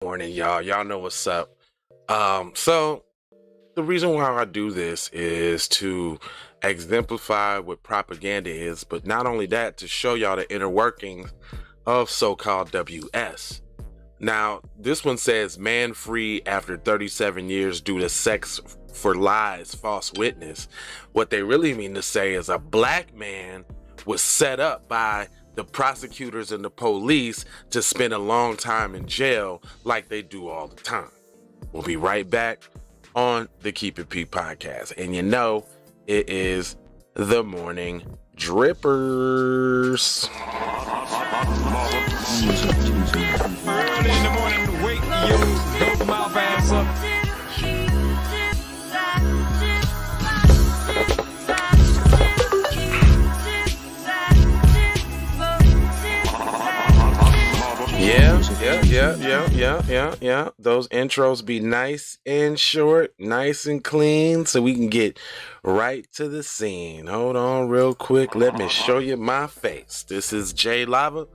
Morning, y'all. Y'all know what's up. So the reason why I do this is to exemplify what propaganda is, but not only that, to show y'all the inner workings of so-called WS. Now, this one says man free after 37 years due to sex for lies, false witness. What they really mean to say is a black man was set up by the prosecutors and the police to spend a long time in jail like they do all the time. We'll be right back on the Keep It P podcast. And you know, it is the morning drippers. Early in the morning to wake you, dope mouth ass up. Yeah. Those intros be nice and short, nice and clean, so we can get right to the scene. Hold on real quick. Let me show you my face. This is Jay Lava,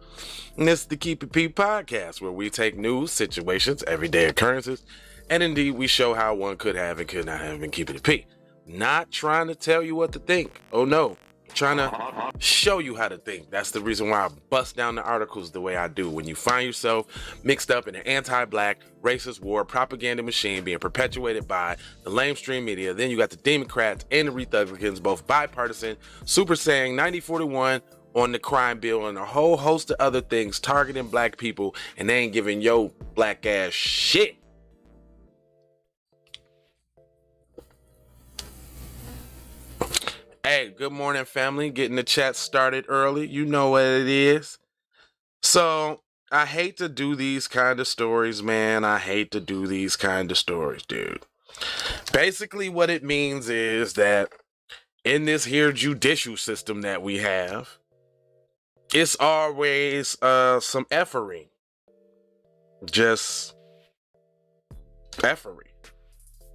and this is the Keep It P podcast, where we take news, situations, everyday occurrences, and indeed we show how one could have and could not have and keep it P. Not trying to tell you what to think. Oh no. Trying to show you how to think. That's the reason why I bust down the articles the way I do. When you find yourself mixed up in an anti-black racist war propaganda machine being perpetuated by the lamestream media, then you got the Democrats and the Republicans, both bipartisan, super saying 90-41 on the crime bill and a whole host of other things targeting black people, and they ain't giving yo black ass shit. Hey, good morning, family. Getting the chat started early. You know what it is. So, I hate to do these kind of stories, man. I hate to do these kind of stories, dude. Basically, what it means is that in this here judicial system that we have, it's always some effery. Just effery.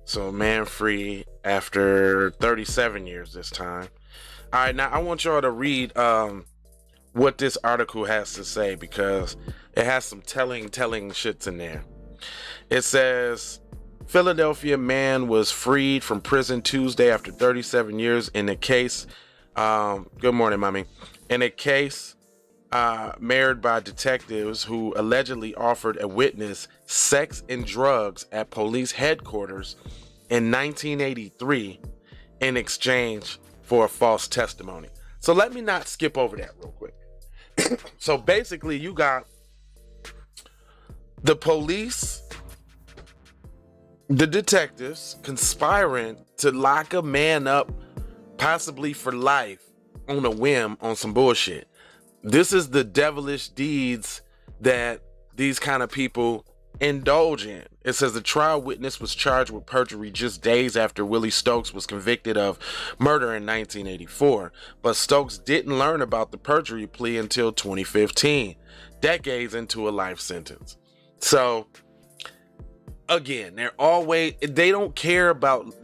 So man free after 37 years this time. All right, now I want y'all to read what this article has to say, because it has some telling shits in there. It says, Philadelphia man was freed from prison Tuesday after 37 years in a case, good morning, mommy, in a case marred by detectives who allegedly offered a witness sex and drugs at police headquarters in 1983 in exchange for a false testimony. So let me not skip over that real quick. So basically, you got the police, the detectives conspiring to lock a man up possibly for life on a whim on some bullshit. This is the devilish deeds that these kind of people indulge in. It says the trial witness was charged with perjury just days after Willie Stokes was convicted of murder in 1984, but Stokes didn't learn about the perjury plea until 2015, decades into a life sentence. So again, they don't care about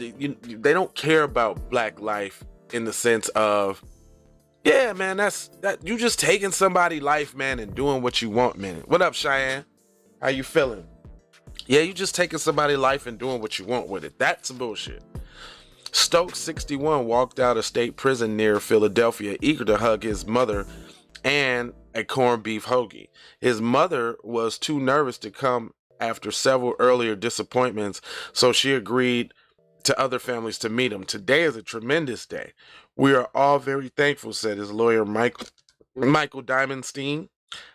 black life in the sense of, yeah, man, that you just taking somebody's life, man, and doing what you want, man. What up, Cheyenne? How you feeling? Yeah, you just taking somebody's life and doing what you want with it. That's some bullshit. Stokes, 61, walked out of state prison near Philadelphia, eager to hug his mother and a corned beef hoagie. His mother was too nervous to come after several earlier disappointments, so she agreed to other families to meet him. Today is a tremendous day. We are all very thankful, said his lawyer, Michael Diamondstein.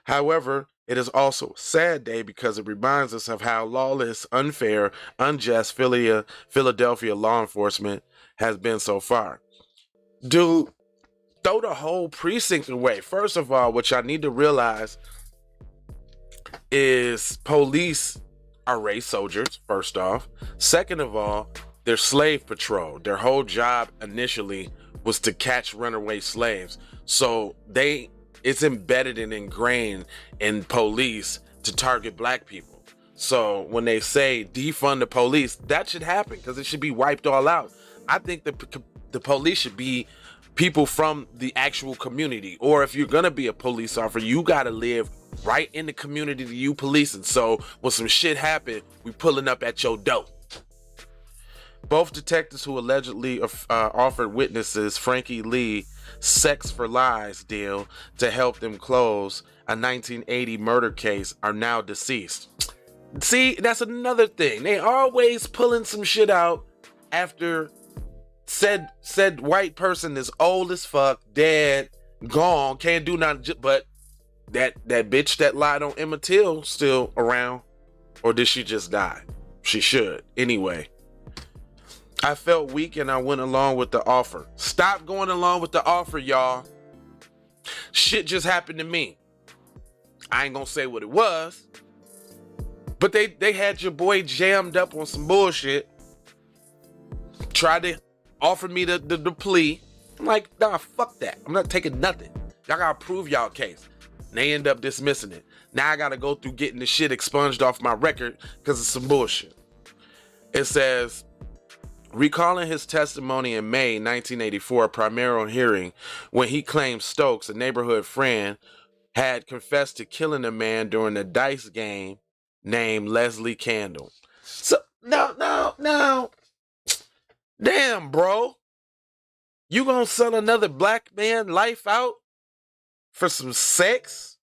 However, it is also a sad day because it reminds us of how lawless, unfair, unjust Philadelphia law enforcement has been so far. Dude, throw the whole precinct away. First of all, what y'all need to realize is police are race soldiers, first off. Second of all, they're slave patrol. Their whole job initially was to catch runaway slaves. So it's embedded and ingrained in police to target black people. So when they say defund the police, that should happen because it should be wiped all out. I think the police should be people from the actual community. Or if you're gonna be a police officer, you gotta live right in the community that you policing. So when some shit happen, we pulling up at your door. Both detectives who allegedly offered witnesses Frankie Lee sex for lies deal to help them close a 1980 murder case are now deceased. See, that's another thing. They always pulling some shit out after said white person is old as fuck, dead, gone, can't do nothing. But that bitch that lied on Emmett Till still around, or did she just die? She should. Anyway, I felt weak and I went along with the offer. Stop going along with the offer, y'all. Shit just happened to me. I ain't gonna say what it was, but they had your boy jammed up on some bullshit. Tried to offer me the plea. I'm like, nah, fuck that. I'm not taking nothing. Y'all gotta prove y'all case. And they end up dismissing it. Now I gotta go through getting the shit expunged off my record because of some bullshit. It says, recalling his testimony in May 1984 primary hearing when he claimed Stokes, a neighborhood friend, had confessed to killing a man during a dice game named Leslie Candle. So, no. Damn, bro. You gonna sell another black man life out for some sex?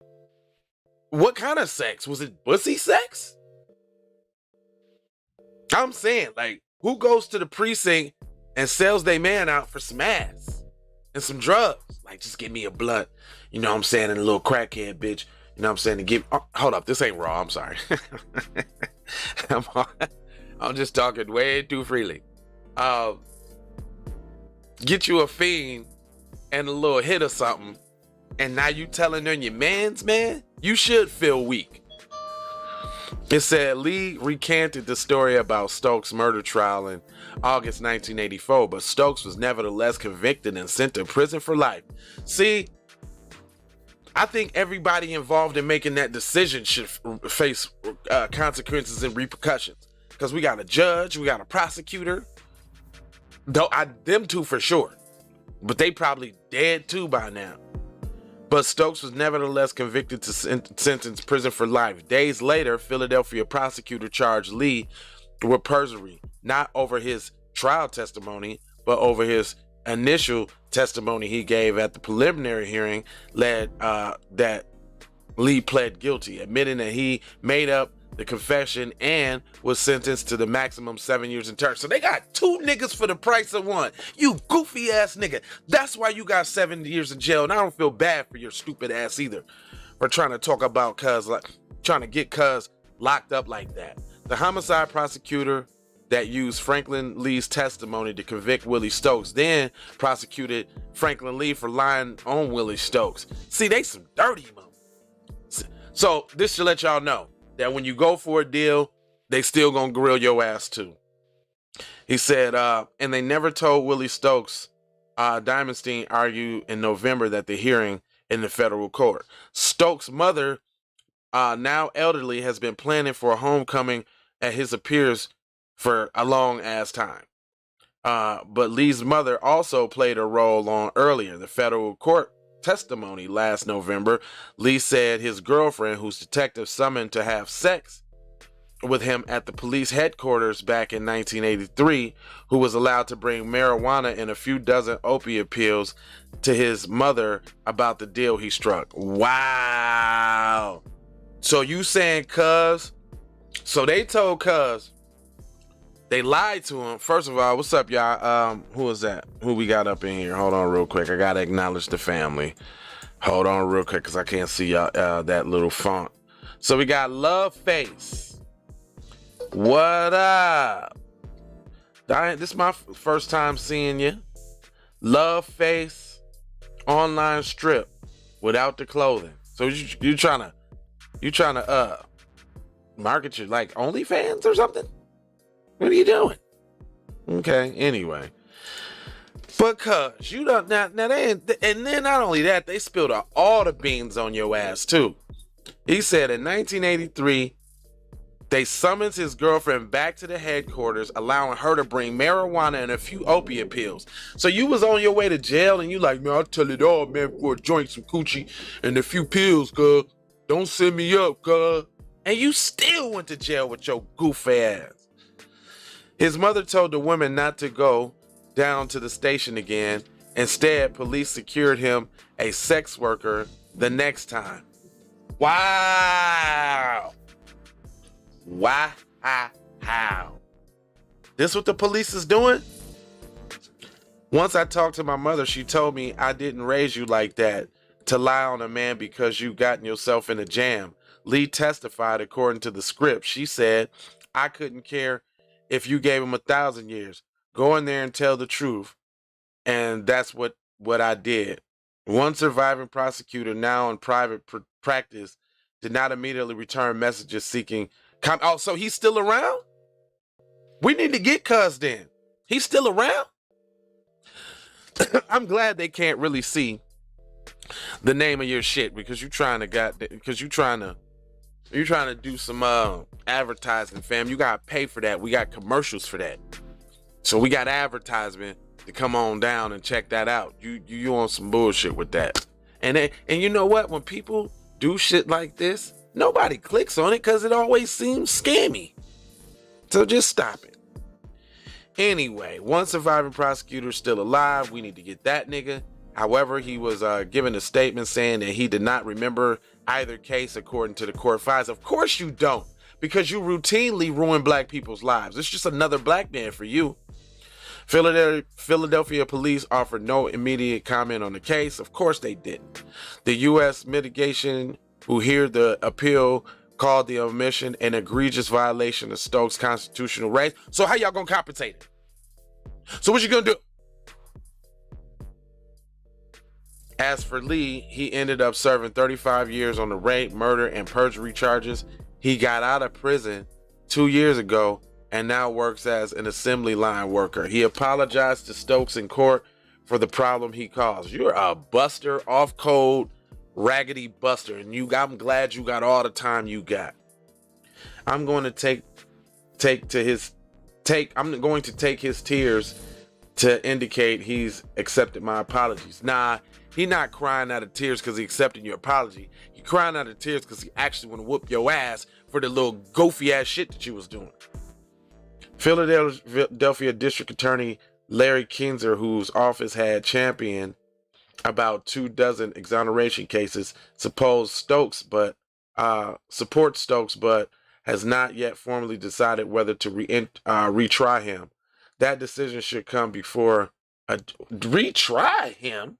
What kind of sex? Was it pussy sex? I'm saying, like, who goes to the precinct and sells their man out for some ass and some drugs? Like, just give me a blunt, you know what I'm saying, and a little crackhead bitch, you know what I'm saying, to give, oh, hold up, this ain't raw, I'm sorry. I'm just talking way too freely. Get you a fiend and a little hit or something, and now you telling on your mans, man? You should feel weak. It said Lee recanted the story about Stokes' murder trial in August 1984, but Stokes was nevertheless convicted and sent to prison for life. See, I think everybody involved in making that decision should face consequences and repercussions. Because we got a judge, we got a prosecutor. Them two for sure. But they probably dead too by now. But Stokes was nevertheless convicted to sentence prison for life. Days later, Philadelphia prosecutor charged Lee with perjury, not over his trial testimony, but over his initial testimony he gave at the preliminary hearing that Lee pled guilty, admitting that he made up the confession and was sentenced to the maximum 7 years in term. So they got two niggas for the price of one. You goofy ass nigga. That's why you got 7 years in jail. And I don't feel bad for your stupid ass either for trying to talk about cuz, like trying to get cuz locked up like that. The homicide prosecutor that used Franklin Lee's testimony to convict Willie Stokes then prosecuted Franklin Lee for lying on Willie Stokes. See, they some dirty motherfuckers. So this should let y'all know that when you go for a deal, they still gonna grill your ass too. He said, and they never told Willie Stokes. Diamondstein argued in November that the hearing in the federal court. Stokes' mother, now elderly, has been planning for a homecoming at his appearance for a long ass time. But Lee's mother also played a role on earlier. The federal court testimony last November, Lee said his girlfriend, whose detectives summoned to have sex with him at the police headquarters back in 1983, who was allowed to bring marijuana and a few dozen opiate pills to his mother about the deal he struck. Wow. So you saying cuz, so they told cuz, they lied to him. First of all, what's up, y'all? Who is that? Who we got up in here? Hold on real quick. I gotta acknowledge the family. Hold on real quick, because I can't see y'all that little font. So we got Love Face. What up? This is my first time seeing you. Love Face online strip without the clothing. So you trying to market your like OnlyFans or something? What are you doing? Okay, anyway. Because you don't now they ain't, and then not only that, they spilled all the beans on your ass too. He said in 1983 They summons his girlfriend back to the headquarters, allowing her to bring marijuana and a few opiate pills. So you was on your way to jail and you like, man, I'll tell it all, man, for a joint, some coochie, and a few pills, cuz. Don't send me up, cuz. And you still went to jail with your goofy ass. His mother told the woman not to go down to the station again. Instead, police secured him a sex worker the next time. Wow. How? This what the police is doing? Once I talked to my mother, she told me I didn't raise you like that to lie on a man because you gotten yourself in a jam. Lee testified according to the script. She said, I couldn't care if you gave him 1,000 years. Go in there and tell the truth. And that's what I did. One surviving prosecutor, now in private practice, did not immediately return messages seeking oh, so he's still around? We need to get cuz then. He's still around? I'm glad they can't really see the name of your shit because you're trying to do some advertising, fam. You gotta pay for that. We got commercials for that. So we got advertisement to come on down and check that out. You on some bullshit with that. And you know what? When people do shit like this, nobody clicks on it because it always seems scammy. So just stop it. Anyway, one surviving prosecutor is still alive. We need to get that nigga. However, he was given a statement saying that he did not remember either case according to the court files. Of course you don't, because you routinely ruin black people's lives. It's just another black man for you. Philadelphia police offered no immediate comment on the case. Of course they didn't. The U.S. mitigation who heard the appeal called the omission an egregious violation of Stokes' constitutional rights. So how y'all gonna compensate it? So what you gonna do? As for Lee, he ended up serving 35 years on the rape, murder, and perjury charges. He got out of prison 2 years ago and now works as an assembly line worker. He apologized to Stokes in court for the problem he caused. You're a buster, off code, raggedy buster, and I'm glad you got all the time you got. I'm going to take his tears to indicate he's accepted my apologies. Nah, he not crying out of tears because he accepted your apology. He crying out of tears because he actually want to whoop your ass for the little goofy ass shit that you was doing. Philadelphia District Attorney Larry Kinzer, whose office had championed about 24 exoneration cases, supports Stokes, but has not yet formally decided whether to retry him. That decision should come before retry him.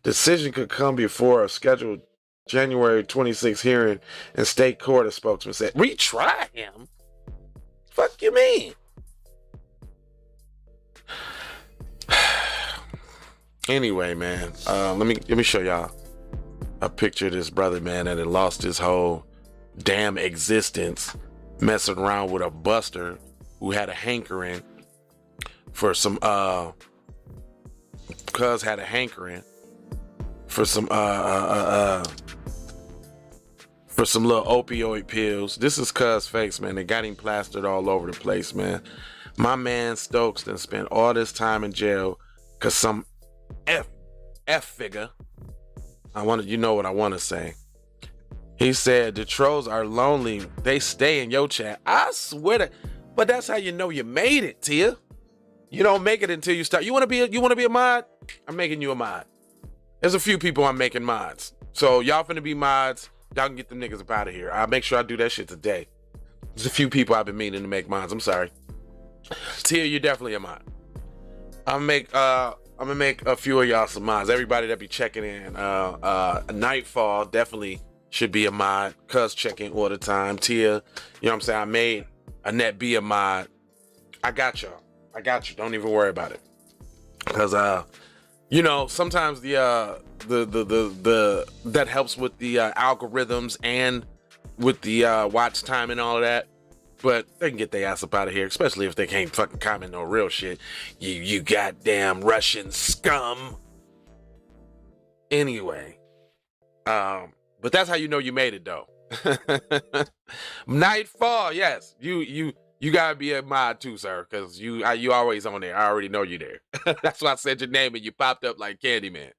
Decision could come before a scheduled January 26th hearing in state court, a spokesman said. Retry him? Fuck you mean? Anyway, man, let me show y'all a picture of this brother, man, that had lost his whole damn existence messing around with a buster who had a hankering for some little opioid pills. This is cuz face, man. They got him plastered all over the place, man. My man Stokes done spent all this time in jail because some F figure. You know what I want to say. He said the trolls are lonely. They stay in your chat. I swear to, but that's how you know you made it, Tia. You don't make it until you start. You want to be a mod? I'm making you a mod. There's a few people I'm making mods. So y'all finna be mods. Y'all can get them niggas up out of here. I'll make sure I do that shit today. There's a few people I've been meaning to make mods. I'm sorry. Tia, you're definitely a mod. I'm gonna make a few of y'all some mods. Everybody that be checking in. Nightfall definitely should be a mod. Cuz check in all the time. Tia, you know what I'm saying? I made Annette be a mod. I got y'all. I got you. Don't even worry about it. Cause sometimes the that helps with the algorithms and with the watch time and all of that. But they can get their ass up out of here, especially if they can't fucking comment no real shit. You goddamn Russian scum. Anyway, But that's how you know you made it, though. Nightfall, yes. You gotta be a mod too, sir, because you always on there. I already know you there. That's why I said your name and you popped up like Candyman.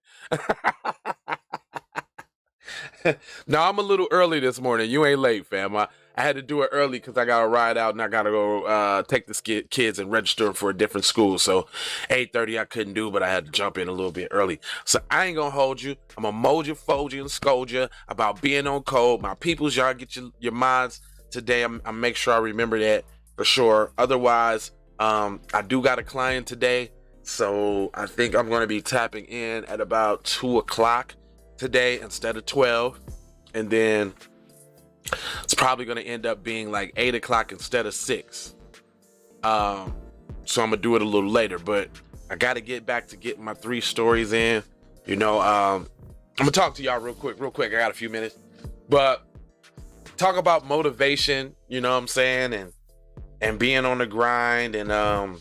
No, I'm a little early this morning. You ain't late, fam. I had to do it early because I got to ride out and I got to go take the kids and register them for a different school. So 8:30 I couldn't do, but I had to jump in a little bit early. So I ain't going to hold you. I'm going to mold you, fold you, and scold you about being on code. My peoples, y'all get your mods today. I'm make sure I remember that for sure. Otherwise, I do got a client today. So I think I'm going to be tapping in at about 2 o'clock today instead of 12. And then it's probably going to end up being like 8 o'clock instead of 6. So I'm going to do it a little later, but I got to get back to getting my 3 stories in. You know, I'm going to talk to y'all real quick. I got a few minutes, but talk about motivation, you know what I'm saying? And being on the grind and,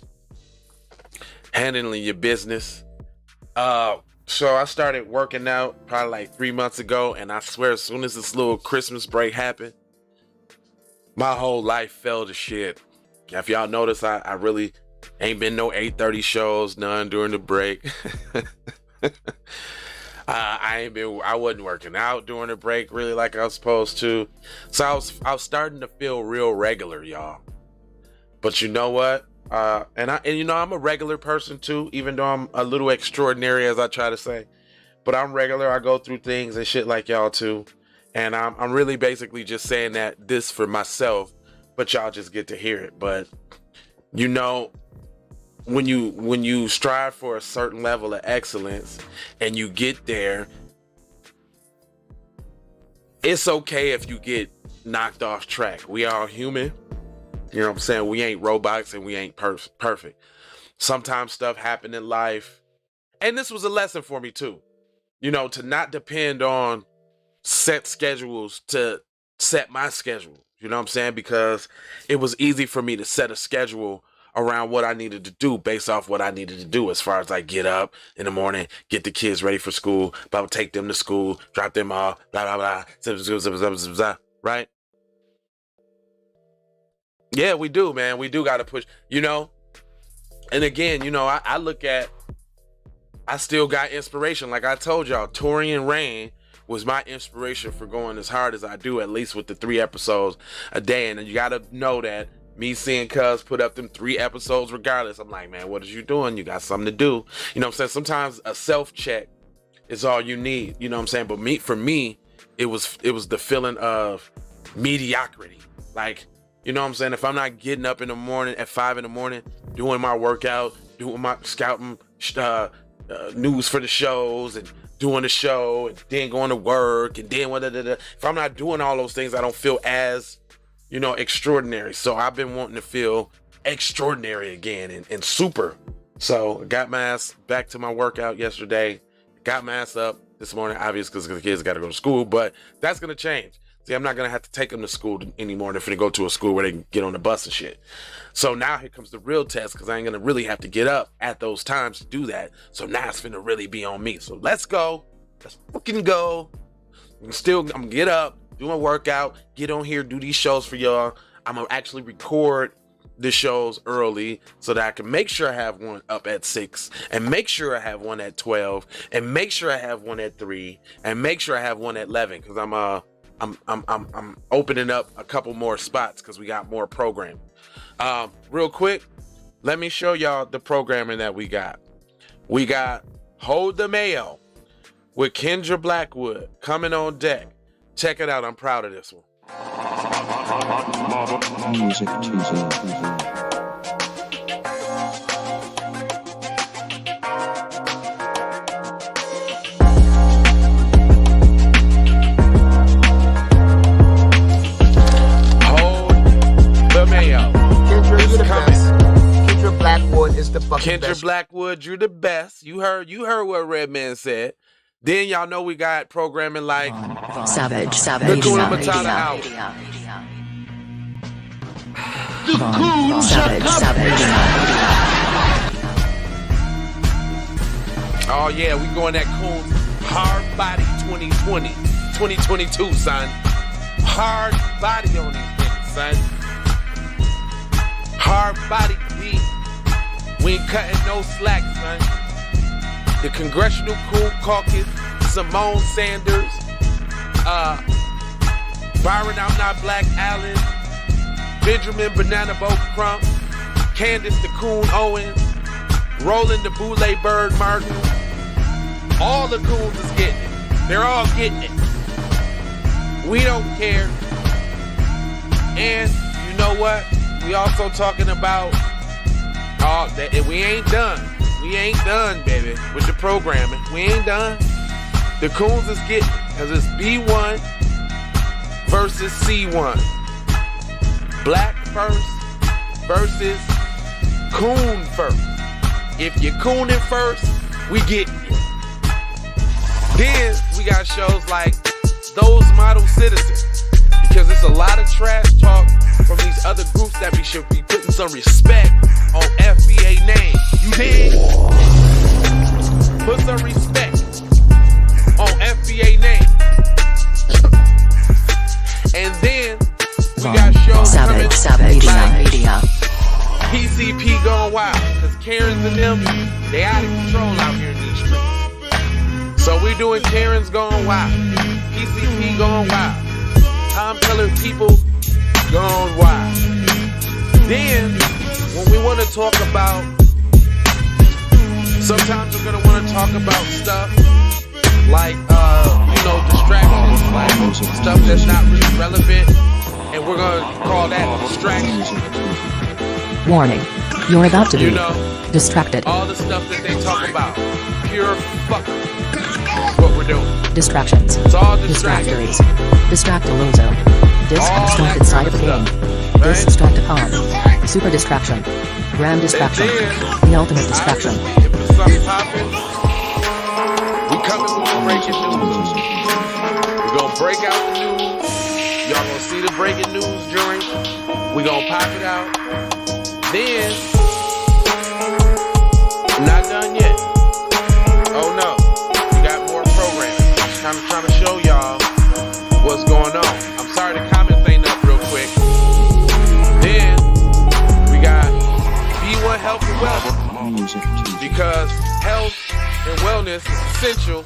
handling your business. So I started working out probably like 3 months ago, and I swear as soon as this little Christmas break happened, my whole life fell to shit. If y'all notice, I really ain't been no 8:30 shows, none during the break. I wasn't working out during the break really like I was supposed to. So I was starting to feel real regular, y'all. But you know what? And you know, I'm a regular person too, even though I'm a little extraordinary, as I try to say, but I'm regular. I go through things and shit like y'all too. And I'm really basically just saying that this for myself, but y'all just get to hear it. But you know, when you strive for a certain level of excellence and you get there, it's okay if you get knocked off track. We are human. You know what I'm saying? We ain't robots and we ain't perfect. Sometimes stuff happen in life. And this was a lesson for me too. You know, to not depend on set schedules to set my schedule. You know what I'm saying? Because it was easy for me to set a schedule around what I needed to do based off what I needed to do, as far as like get up in the morning, get the kids ready for school, take them to school, drop them off, blah, blah, blah, right? Yeah, we do, man. We do got to push, you know? And again, you know, I look at, I still got inspiration. Like I told y'all, Torian Rain was my inspiration for going as hard as I do, at least with the 3 episodes a day. And you got to know that me seeing Cuz put up them 3 episodes regardless, I'm like, man, what is you doing? You got something to do. You know what I'm saying? Sometimes a self-check is all you need. You know what I'm saying? But for me, it was the feeling of mediocrity. Like, you know what I'm saying? If I'm not getting up in the morning at 5 in the morning, doing my workout, doing my scouting news for the shows and doing the show and then going to work and then if I'm not doing all those things, I don't feel as, you know, extraordinary. So I've been wanting to feel extraordinary again and super. So I got my ass back to my workout yesterday, got my ass up this morning, obviously because the kids got to go to school, but that's going to change. See, I'm not going to have to take them to school anymore. They're going to go to a school where they can get on the bus and shit. So now here comes the real test, because I ain't going to really have to get up at those times to do that. So now it's going to really be on me. So let's go. Let's fucking go. I'm going to get up, do my workout, get on here, do these shows for y'all. I'm going to actually record the shows early so that I can make sure I have one up at 6 and make sure I have one at 12 and make sure I have one at 3 and make sure I have one at 11, because I'm opening up a couple more spots because we got more programming. Real quick, let me show y'all the programming that we got. We got Hold the Mayo with Kendra Blackwood coming on deck. Check it out. I'm proud of this one. Music Tuesday. Kendra Blackwood, you're the best. You heard what Redman said. Then y'all know we got programming like Savage. Hakuna Matata out. Savage. Oh yeah, we going that cool hard body 2020. 2022, son. Hard body on these niggas, son. Hard body beat. We ain't cutting no slack, son. The Congressional Caucus, Simone Sanders, Byron I'm Not Black Allen, Benjamin Banana Boat Crump, Candace the Coon Owens, Roland the Boule Bird Martin. All the coons is getting it. They're all getting it. We don't care. And you know what? We also talking about that we ain't done. We ain't done, baby, with the programming. We ain't done. The coons is getting it because it's B1 versus C1. Black first versus coon first. If you're cooning first, we get you. Then we got shows like Those Model Citizens, because it's a lot of trash talk from these other groups that we should be putting some respect on FBA name. You dig? Put some respect on FBA name. And then we got shows coming like PCP going wild, because Karens and them, they out of control out here in these streets. So we doing Karens going wild, PCP going wild, Tom Colored people going wild. Then, when we want to talk about, sometimes we're going to want to talk about stuff like, distractions, like stuff that's not really relevant, and we're going to call that distractions. Warning, you're about to be distracted. All the stuff that they talk about, pure fuckery. What we're doing. Distractions. It's all distractions. Distractories. Distractalozo. Distracted side of the game. Right? Distracticon. Super distraction. Grand distraction. The ultimate distraction. If there's something popping, we coming with the breaking news. We're gonna break out the news. Y'all gonna see the breaking news joint. We're gonna pop it out. Then, I'm not done yet. Oh no. I'm trying to show y'all what's going on. I'm sorry the comments ain't up real quick. Then we got B1 Health and Wellness, because health and wellness is essential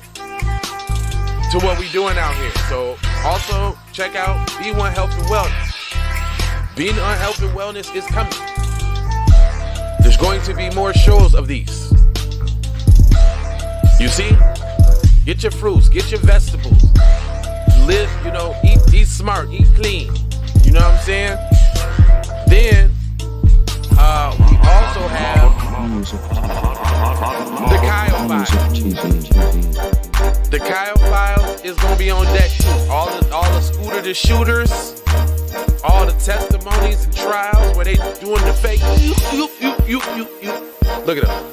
to what we doing out here. So also check out B1 Health and Wellness. B1 Health and Wellness is coming. There's going to be more shows of these. You see? Get your fruits, get your vegetables. Live, eat smart, eat clean. You know what I'm saying? Then, we also have the Kyle Files. The Kyle Files is gonna be on deck too. All the scooter to shooters, all the testimonies and trials where they doing the fake. Look at them.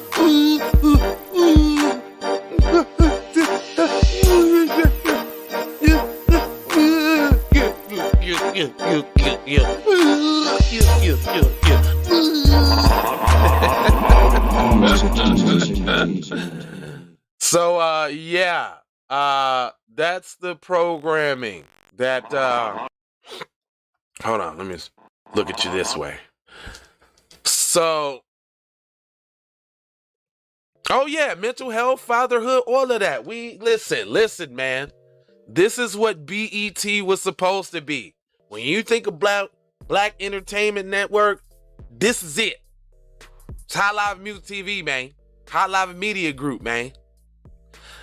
So that's the programming that hold on, let me look at you this way. So mental health, fatherhood, all of that. We listen, man. This is what BET was supposed to be. When you think of Black Entertainment Network, this is it. It's Hot Live Music TV, man. Hot Live Media Group, man.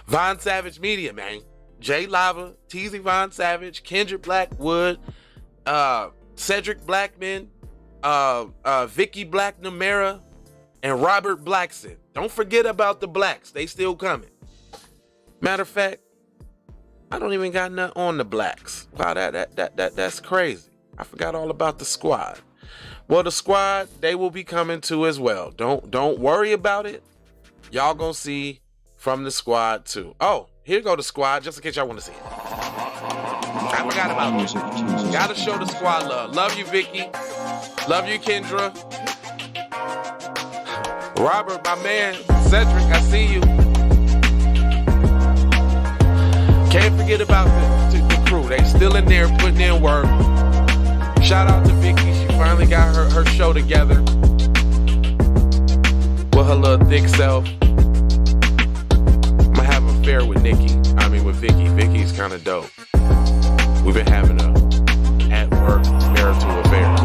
Von Savage Media, man. Jay Lava, TZ Von Savage, Kendrick Blackwood, Cedric Blackman, Vicky Black Namera, and Robert Blackson. Don't forget about the blacks. They still coming. Matter of fact, I don't even got nothing on the blacks. Wow, that's crazy. I forgot all about the squad. Well, the squad, they will be coming too as well. Don't worry about it. Y'all gonna see from the squad too. Oh, here go the squad, just in case y'all want to see it. I forgot about you. Gotta show the squad love. Love you, Vicky. Love you, Kendra. Robert, my man. Cedric, I see you. Can't forget about the crew. They still in there putting in work. Shout out to Vicky. She finally got her show together with her little thick self. I'm gonna have an affair with Vicky. Vicky's kind of dope. We've been having a at work marital affair.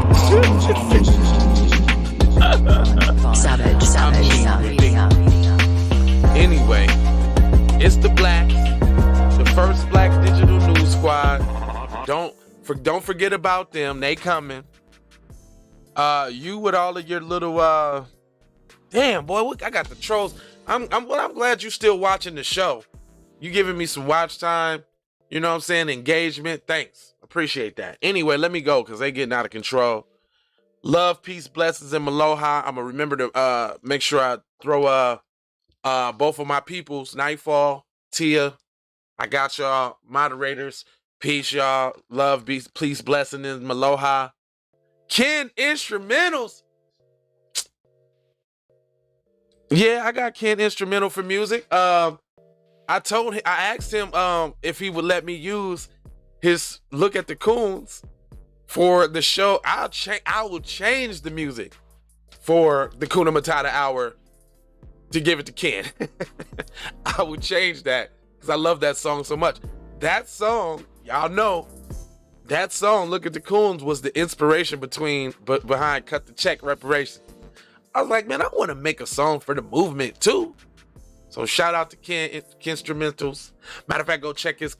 Savage. Anyway, it's the Blacks, the first Black Digital News Squad. Don't forget about them. They coming. You with all of your little damn boy, I got the trolls. I'm glad you still watching the show. You giving me some watch time. You know what I'm saying? Engagement. Thanks. Appreciate that. Anyway, let me go because they getting out of control. Love, peace, blessings, and aloha. I'm gonna remember to make sure I throw both of my peoples, Nightfall, Tia. I got y'all moderators. Peace, y'all. Love, peace, blessings, and aloha. Ken Instrumentals. Yeah, I got Ken Instrumental for music. I asked him if he would let me use his Look at the Coons for the show. I will change the music for the Kuna Matata Hour to give it to Ken. I would change that because I love that song so much. That song, y'all know, that song, Look at the Coons, was the inspiration behind Cut the Check Reparations. I was like, man, I want to make a song for the movement too. So shout out to Ken Instrumentals. Matter of fact, go check his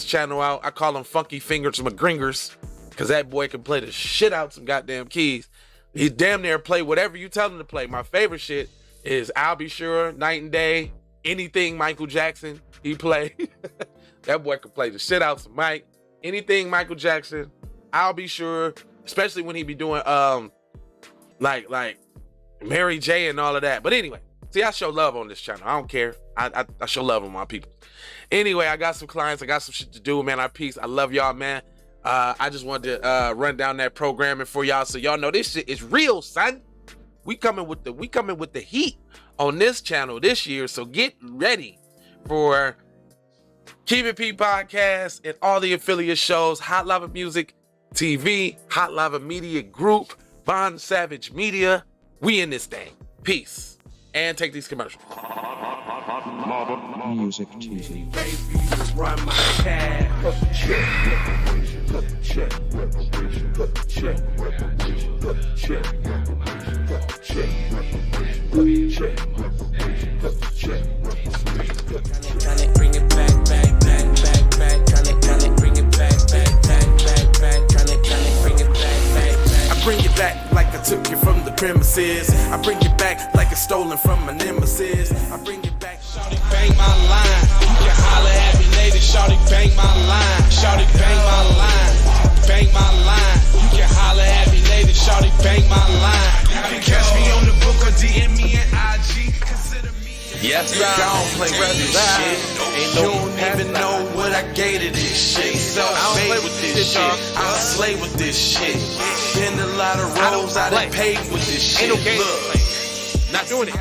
channel out. I call him Funky Fingers McGringers because that boy can play the shit out some goddamn keys. He damn near play whatever you tell him to play. My favorite shit is I'll Be Sure, Night and Day, anything Michael Jackson he play. That boy can play the shit out some Mike. Anything Michael Jackson, I'll Be Sure, especially when he be doing like Mary J and all of that. But anyway. See, I show love on this channel. I don't care. I show love on my people. Anyway, I got some clients. I got some shit to do, man. Peace. I love y'all, man. I just wanted to run down that programming for y'all so y'all know this shit is real, son. We coming with the heat on this channel this year. So get ready for Keep It P Podcast and all the affiliate shows. Hot Lava Music TV, Hot Lava Media Group, Bond Savage Media. We in this thing. Peace. And take these commercials. Music TV. Run my tab. Tryna bring it back. Tryna bring it back. Tryna bring it back. I bring it back like I took you from the premises. I bring it back like it's stolen from my nemesis. I bring it back. Shawty bang my line. You can holler at me later. Shawty bang my line. Shawty bang my line. Bang my line. You can holler at me later. Shawty bang my line. You can catch me on the book or DM me at IG. Consider me. Yes, I don't play this shit. You don't even know what I gave to this shit. So I don't play with this shit. I slay with this shit. Been a lot of roles I done paid with this shit. Ain't no game. Look, not doing it.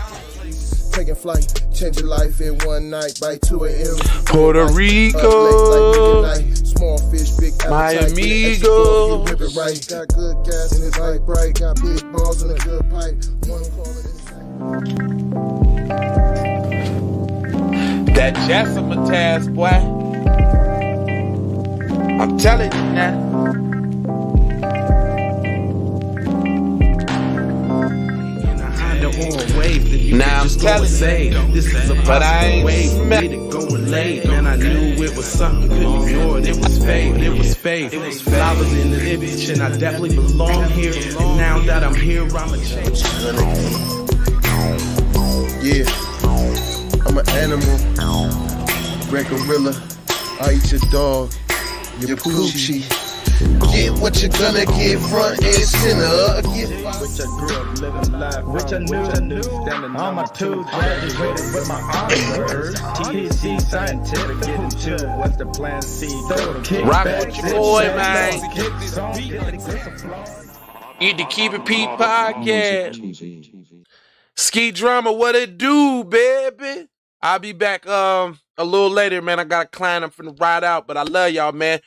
Taking flight, changing life in one night by 2 a.m. Puerto Rico, small fish, big my appetite, amigo. Right. Got good gas in his light bright, got big balls in a good pipe. One call That Jessica task, boy. I'm telling you now. Now I'm telling you, this is a but I ain't wave for smack. me to go and lay. And I knew it was something couldn't ignore it. It was faith, it was faith. It was flowers in the image, and I definitely belong here. And now that I'm here, I'ma change. Yeah, I'm an animal, red gorilla. I eat your dog, your poochie. Get what you're gonna get, front and center. Which I grew up living life, which I knew. Standing on my two, graduated with my honors. TDC scientific, getting to what's the plan C. Rock with your boy, man. Eat the Keep It P Podcast. Music TV. Ski Drama, what it do, baby? I'll be back a little later, man. I got a client I'm finna ride out, but I love y'all, man.